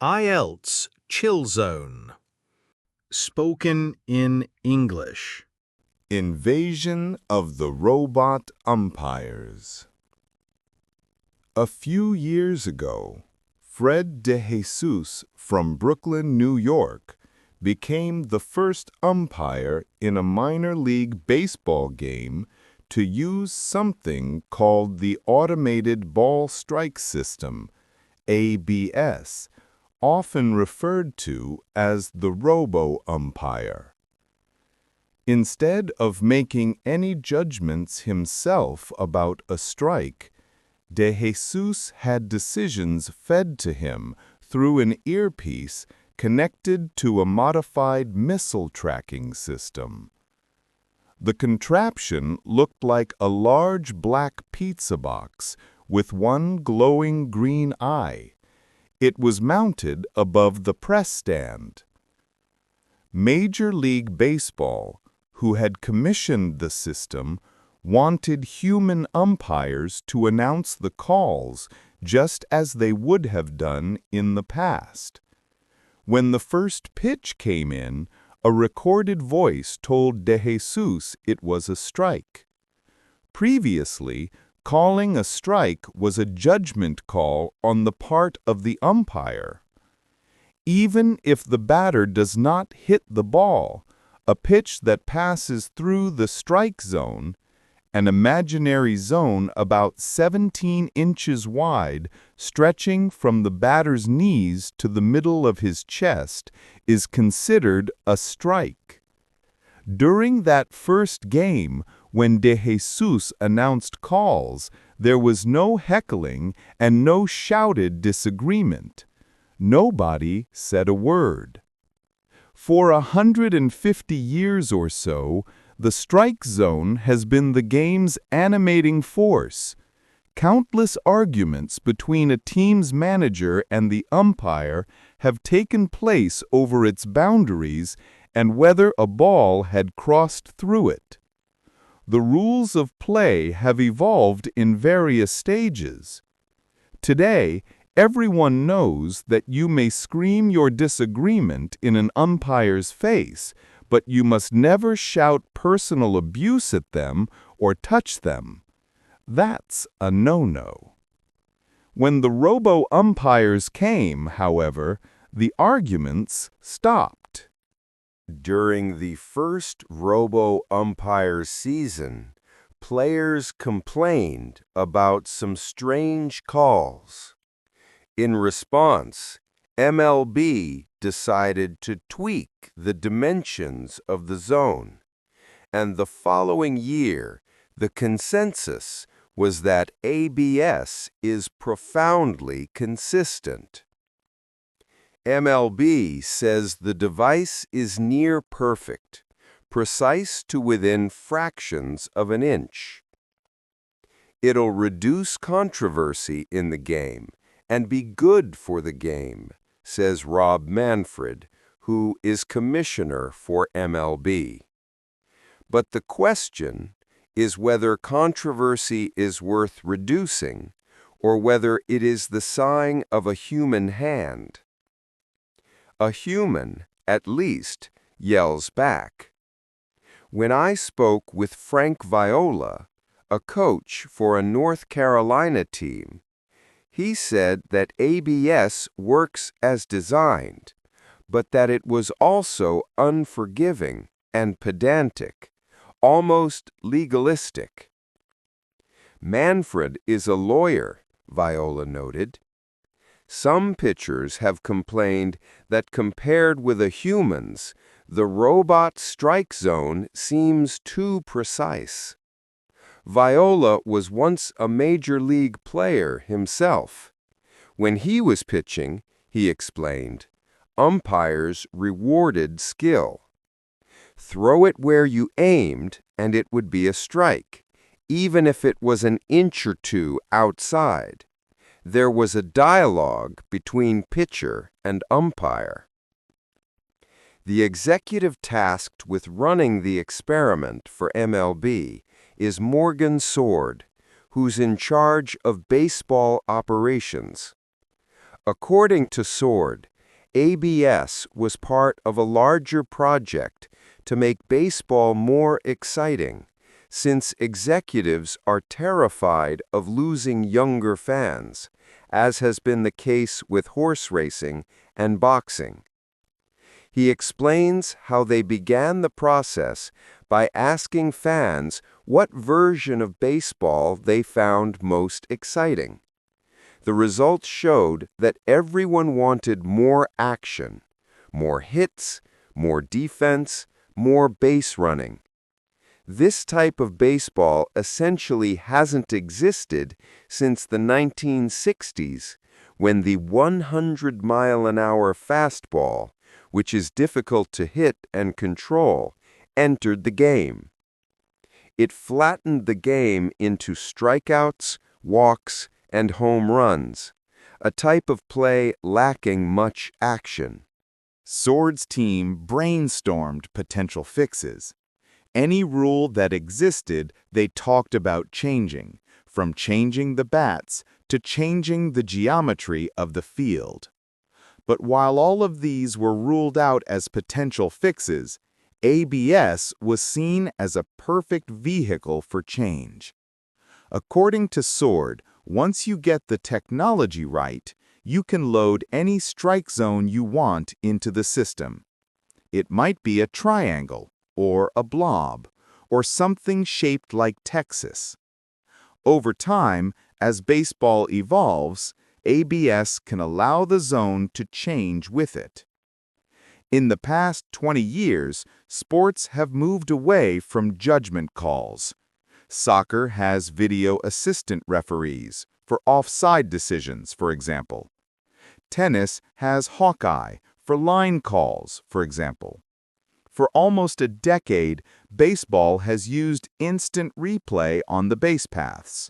IELTS Chill Zone. Spoken in English. Invasion of the Robot Umpires. A few years ago, Fred DeJesus from Brooklyn, New York, became the first umpire in a minor league baseball game to use something called the Automated Ball Strike System, ABS, often referred to as the robo-umpire. Instead of making any judgments himself about a strike, DeJesus had decisions fed to him through an earpiece connected to a modified missile tracking system. The contraption looked like a large black pizza box with one glowing green eye. It was mounted above the press stand. Major League Baseball, who had commissioned the system, wanted human umpires to announce the calls just as they would have done in the past. When the first pitch came in, a recorded voice told DeJesus it was a strike. Previously, calling a strike was a judgment call on the part of the umpire. Even if the batter does not hit the ball, a pitch that passes through the strike zone, an imaginary zone about 17 inches wide, stretching from the batter's knees to the middle of his chest, is considered a strike. During that first game, when DeJesus announced calls, there was no heckling and no shouted disagreement. Nobody said a word. For 150 years or so, the strike zone has been the game's animating force. Countless arguments between a team's manager and the umpire have taken place over its boundaries and whether a ball had crossed through it. The rules of play have evolved in various stages. Today, everyone knows that you may scream your disagreement in an umpire's face, but you must never shout personal abuse at them or touch them. That's a no-no. When the robo-umpires came, however, the arguments stopped. During the first robo-umpire season, players complained about some strange calls. In response, MLB decided to tweak the dimensions of the zone, and the following year, the consensus was that ABS is profoundly consistent. MLB says the device is near perfect, precise to within fractions of an inch. It'll reduce controversy in the game and be good for the game, says Rob Manfred, who is commissioner for MLB. But the question is whether controversy is worth reducing or whether it is the sign of a human hand. A human, at least, yells back. When I spoke with Frank Viola, a coach for a North Carolina team, he said that ABS works as designed, but that it was also unforgiving and pedantic, almost legalistic. Manfred is a lawyer, Viola noted. Some pitchers have complained that compared with a human's, the robot strike zone seems too precise. Viola was once a major league player himself. When he was pitching, he explained, umpires rewarded skill. Throw it where you aimed and it would be a strike, even if it was an inch or two outside. There was a dialogue between pitcher and umpire. The executive tasked with running the experiment for MLB is Morgan Sword, who's in charge of baseball operations. According to Sword, ABS was part of a larger project to make baseball more exciting, since executives are terrified of losing younger fans, as has been the case with horse racing and boxing. He explains how they began the process by asking fans what version of baseball they found most exciting. The results showed that everyone wanted more action, more hits, more defense, more base running. This type of baseball essentially hasn't existed since the 1960s, when the 100-mile-an-hour fastball, which is difficult to hit and control, entered the game. It flattened the game into strikeouts, walks, and home runs, a type of play lacking much action. Sword's team brainstormed potential fixes. Any rule that existed, they talked about changing, from changing the bats to changing the geometry of the field. But while all of these were ruled out as potential fixes, ABS was seen as a perfect vehicle for change. According to Sword, once you get the technology right, you can load any strike zone you want into the system. It might be a triangle, or a blob, or something shaped like Texas. Over time, as baseball evolves, ABS can allow the zone to change with it. In the past 20 years, sports have moved away from judgment calls. Soccer has video assistant referees for offside decisions, for example. Tennis has Hawkeye for line calls, for example. For almost a decade, baseball has used instant replay on the base paths.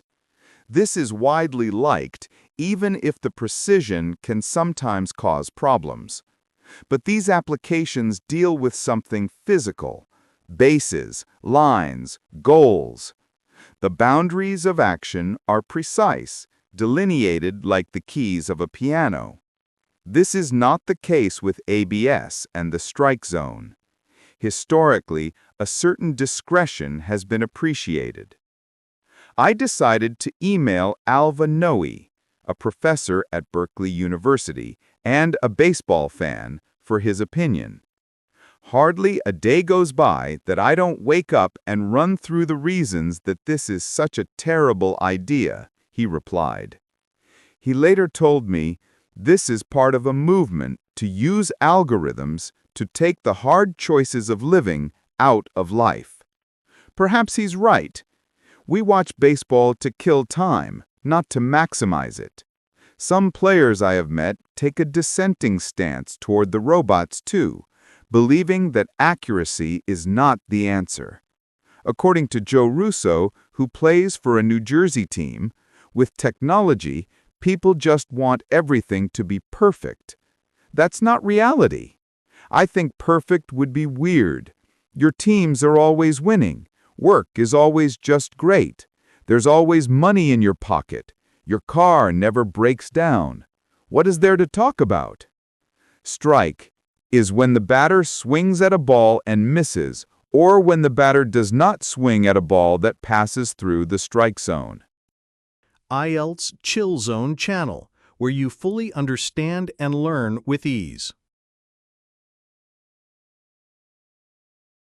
This is widely liked, even if the precision can sometimes cause problems. But these applications deal with something physical: bases, lines, goals. The boundaries of action are precise, delineated like the keys of a piano. This is not the case with ABS and the strike zone. Historically, a certain discretion has been appreciated. I decided to email Alva Noe, a professor at Berkeley University and a baseball fan, for his opinion. Hardly a day goes by that I don't wake up and run through the reasons that this is such a terrible idea, he replied. He later told me, this is part of a movement to use algorithms to take the hard choices of living out of life. Perhaps he's right. We watch baseball to kill time, not to maximize it. Some players I have met take a dissenting stance toward the robots too, believing that accuracy is not the answer. According to Joe Russo, who plays for a New Jersey team, with technology, people just want everything to be perfect. That's not reality. I think perfect would be weird. Your teams are always winning. Work is always just great. There's always money in your pocket. Your car never breaks down. What is there to talk about? Strike is when the batter swings at a ball and misses, or when the batter does not swing at a ball that passes through the strike zone. IELTS Chill Zone channel, where you fully understand and learn with ease.